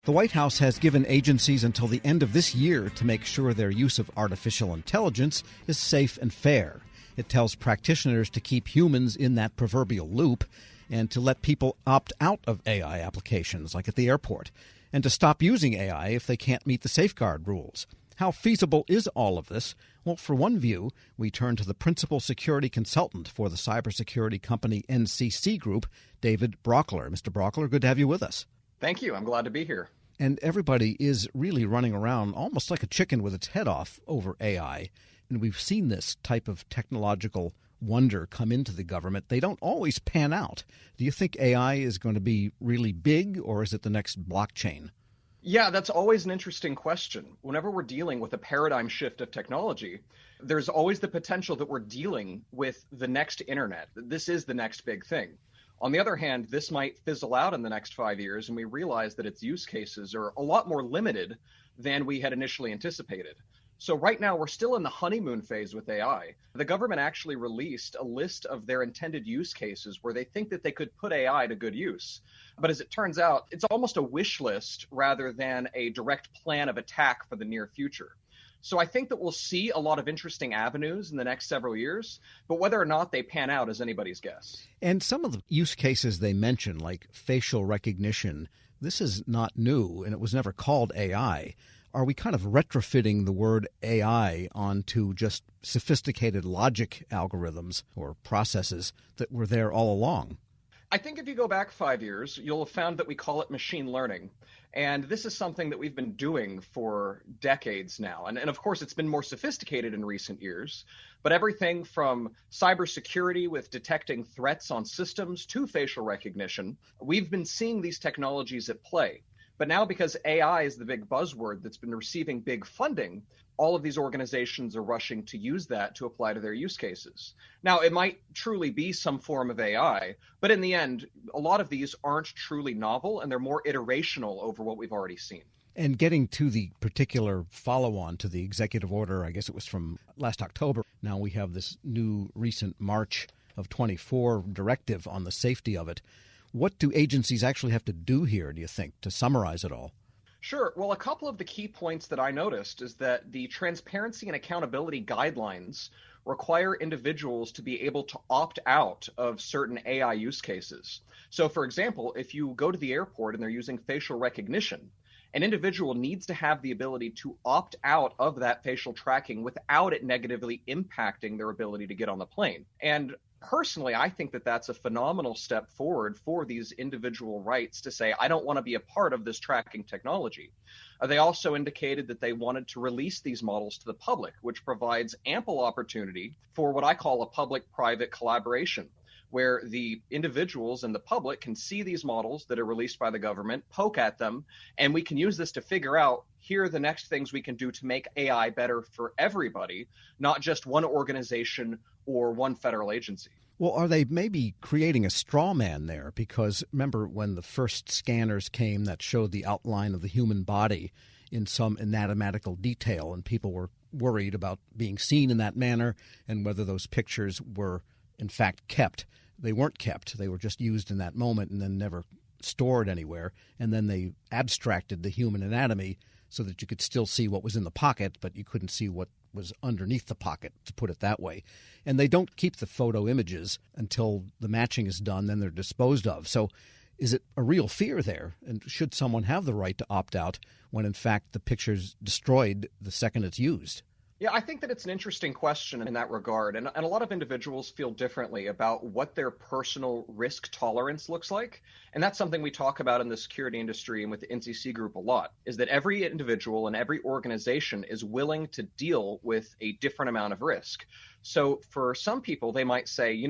The White House has given agencies until the end of this year to make sure their use of artificial intelligence is safe and fair. It tells practitioners to keep humans in that proverbial loop and to let people opt out of AI applications, like at the airport, and to stop using AI if they can't meet the safeguard rules. How feasible is all of this? Well, for one view, we turn to the principal security consultant for the cybersecurity company NCC Group, David Brauchler. Mr. Brauchler, good to have you with us. Thank you. I'm glad to be here. And everybody is really running around almost like a chicken with its head off over AI. And we've seen this type of technological wonder come into the government. They don't always pan out. Do you think AI is going to be really big, or is it the next blockchain? Yeah, that's always an interesting question. Whenever we're dealing with a paradigm shift of technology, there's always the potential that we're dealing with the next internet. This is the next big thing. On the other hand, this might fizzle out in the next 5 years, and we realize that its use cases are a lot more limited than we had initially anticipated. So right now, we're still in the honeymoon phase with AI. The government actually released a list of their intended use cases where they think that they could put AI to good use. But as it turns out, it's almost a wish list rather than a direct plan of attack for the near future. So I think that we'll see a lot of interesting avenues in the next several years, but whether or not they pan out is anybody's guess. And some of the use cases they mention, like facial recognition, this is not new, and it was never called AI. Are we kind of retrofitting the word AI onto just sophisticated logic algorithms or processes that were there all along? I think if you go back 5 years, you'll have found that we call it machine learning. And this is something that we've been doing for decades now. And of course, it's been more sophisticated in recent years. But everything from cybersecurity with detecting threats on systems to facial recognition, we've been seeing these technologies at play. But now, because AI is the big buzzword that's been receiving big funding, all of these organizations are rushing to use that to apply to their use cases. Now, it might truly be some form of AI, but in the end, a lot of these aren't truly novel, and they're more iterational over what we've already seen. And getting to the particular follow-on to the executive order, I guess it was from last October. Now we have this new recent March of 24 directive on the safety of it. What do agencies actually have to do here, do you think, to summarize it all? Sure. Well, a couple of the key points that I noticed is that the transparency and accountability guidelines require individuals to be able to opt out of certain AI use cases. So, for example, if you go to the airport and they're using facial recognition, an individual needs to have the ability to opt out of that facial tracking without it negatively impacting their ability to get on the plane. And personally, I think that that's a phenomenal step forward for these individual rights to say, I don't want to be a part of this tracking technology. They also indicated that they wanted to release these models to the public, which provides ample opportunity for what I call a public-private collaboration, where the individuals and the public can see these models that are released by the government, poke at them, and we can use this to figure out, here are the next things we can do to make AI better for everybody, not just one organization or one federal agency. Well, are they maybe creating a straw man there? Because remember when the first scanners came that showed the outline of the human body in some anatomical detail, and people were worried about being seen in that manner and whether those pictures were in fact kept. They weren't kept. They were just used in that moment and then never stored anywhere. And then they abstracted the human anatomy so that you could still see what was in the pocket, but you couldn't see what was underneath the pocket, to put it that way. And they don't keep the photo images until the matching is done, then they're disposed of. So is it a real fear there? And should someone have the right to opt out when, in fact, the picture's destroyed the second it's used? Yeah, I think that it's an interesting question in that regard. And a lot of individuals feel differently about what their personal risk tolerance looks like. And that's something we talk about in the security industry and with the NCC Group a lot, is that every individual and every organization is willing to deal with a different amount of risk. So for some people, they might say,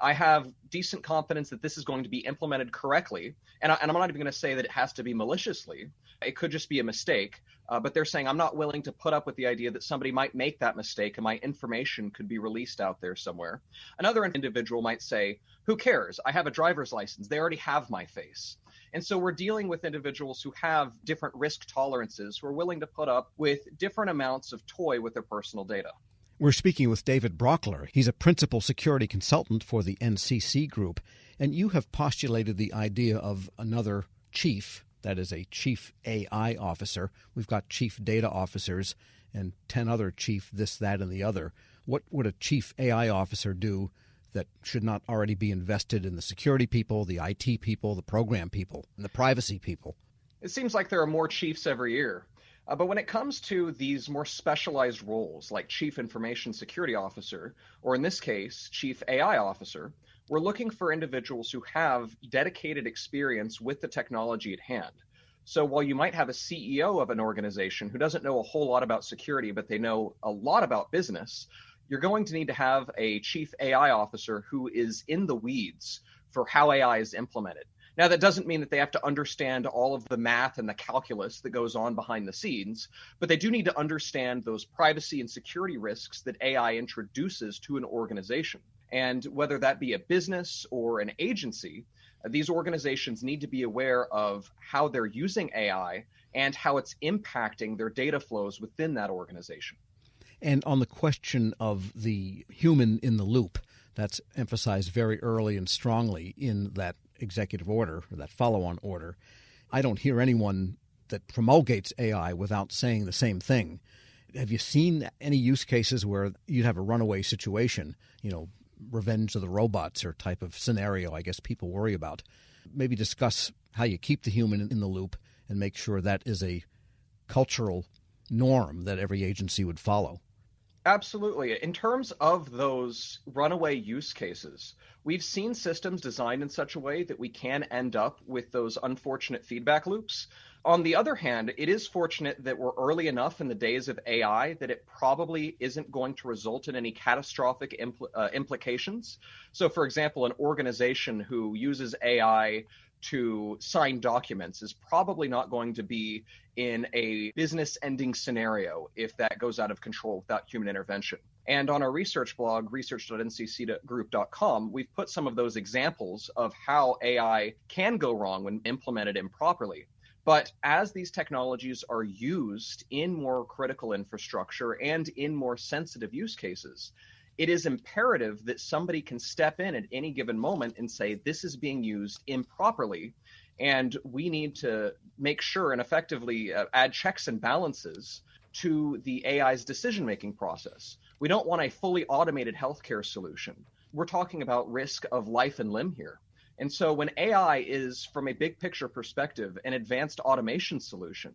I have decent confidence that this is going to be implemented correctly. And I'm not even going to say that it has to be maliciously. It could just be a mistake. But they're saying, I'm not willing to put up with the idea that somebody might make that mistake and my information could be released out there somewhere. Another individual might say, who cares? I have a driver's license. They already have my face. And so we're dealing with individuals who have different risk tolerances, who are willing to put up with different amounts of toy with their personal data. We're speaking with David Brauchler. He's a principal security consultant for the NCC Group. And you have postulated the idea of another chief That is a chief AI officer. We've got chief data officers and 10 other chief this, that, and the other. What would a chief AI officer do that should not already be invested in the security people, the IT people, the program people, and the privacy people? It seems like there are more chiefs every year. But when it comes to these more specialized roles, like Chief Information Security Officer, or in this case, Chief AI Officer, we're looking for individuals who have dedicated experience with the technology at hand. So while you might have a CEO of an organization who doesn't know a whole lot about security, but they know a lot about business, you're going to need to have a Chief AI Officer who is in the weeds for how AI is implemented. Now, that doesn't mean that they have to understand all of the math and the calculus that goes on behind the scenes, but they do need to understand those privacy and security risks that AI introduces to an organization. And whether that be a business or an agency, these organizations need to be aware of how they're using AI and how it's impacting their data flows within that organization. And on the question of the human in the loop, that's emphasized very early and strongly in that executive order, or that follow-on order. I don't hear anyone that promulgates AI without saying the same thing. Have you seen any use cases where you'd have a runaway situation, revenge of the robots or type of scenario I guess people worry about? Maybe discuss how you keep the human in the loop and make sure that is a cultural norm that every agency would follow. Absolutely. In terms of those runaway use cases, we've seen systems designed in such a way that we can end up with those unfortunate feedback loops. On the other hand, it is fortunate that we're early enough in the days of AI that it probably isn't going to result in any catastrophic implications. So, for example, an organization who uses AI to sign documents is probably not going to be in a business-ending scenario if that goes out of control without human intervention. And on our research blog, research.nccgroup.com, we've put some of those examples of how AI can go wrong when implemented improperly. But as these technologies are used in more critical infrastructure and in more sensitive use cases, it is imperative that somebody can step in at any given moment and say, this is being used improperly, and we need to make sure and effectively add checks and balances to the AI's decision-making process. We don't want a fully automated healthcare solution. We're talking about risk of life and limb here. And so when AI is, from a big picture perspective, an advanced automation solution,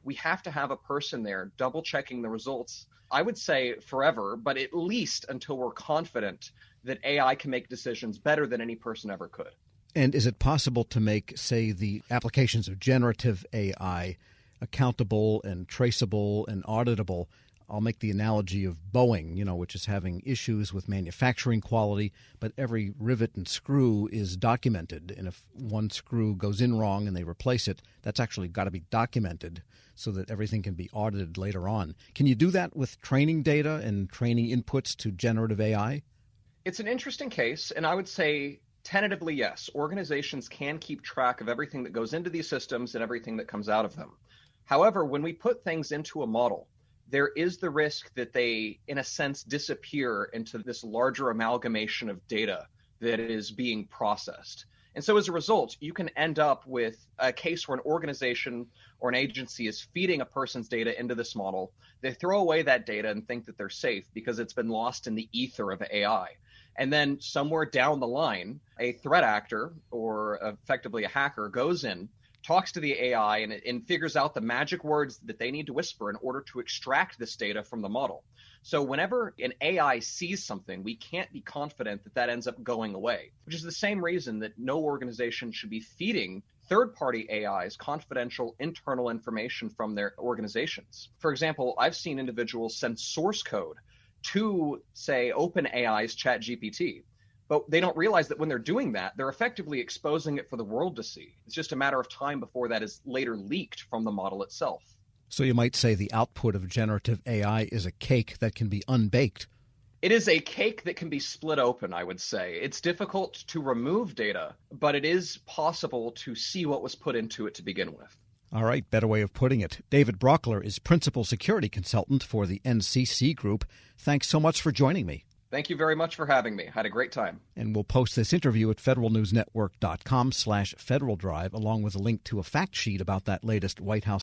we have to have a person there double checking the results, I would say forever, but at least until we're confident that AI can make decisions better than any person ever could. And is it possible to make, say, the applications of generative AI accountable and traceable and auditable? I'll make the analogy of Boeing, which is having issues with manufacturing quality, but every rivet and screw is documented. And if one screw goes in wrong and they replace it, that's actually got to be documented so that everything can be audited later on. Can you do that with training data and training inputs to generative AI? It's an interesting case, and I would say tentatively, yes. Organizations can keep track of everything that goes into these systems and everything that comes out of them. However, when we put things into a model, there is the risk that they, in a sense, disappear into this larger amalgamation of data that is being processed. And so as a result, you can end up with a case where an organization or an agency is feeding a person's data into this model. They throw away that data and think that they're safe because it's been lost in the ether of AI. And then somewhere down the line, a threat actor or effectively a hacker goes in, talks to the AI and figures out the magic words that they need to whisper in order to extract this data from the model. So whenever an AI sees something, we can't be confident that that ends up going away, which is the same reason that no organization should be feeding third-party AIs confidential internal information from their organizations. For example, I've seen individuals send source code to, say, OpenAI's ChatGPT. But they don't realize that when they're doing that, they're effectively exposing it for the world to see. It's just a matter of time before that is later leaked from the model itself. So you might say the output of generative AI is a cake that can be unbaked. It is a cake that can be split open, I would say. It's difficult to remove data, but it is possible to see what was put into it to begin with. All right, better way of putting it. David Brauchler is Principal Security Consultant for the NCC Group. Thanks so much for joining me. Thank you very much for having me. Had a great time. And we'll post this interview at federalnewsnetwork.com/Federal Drive, along with a link to a fact sheet about that latest White House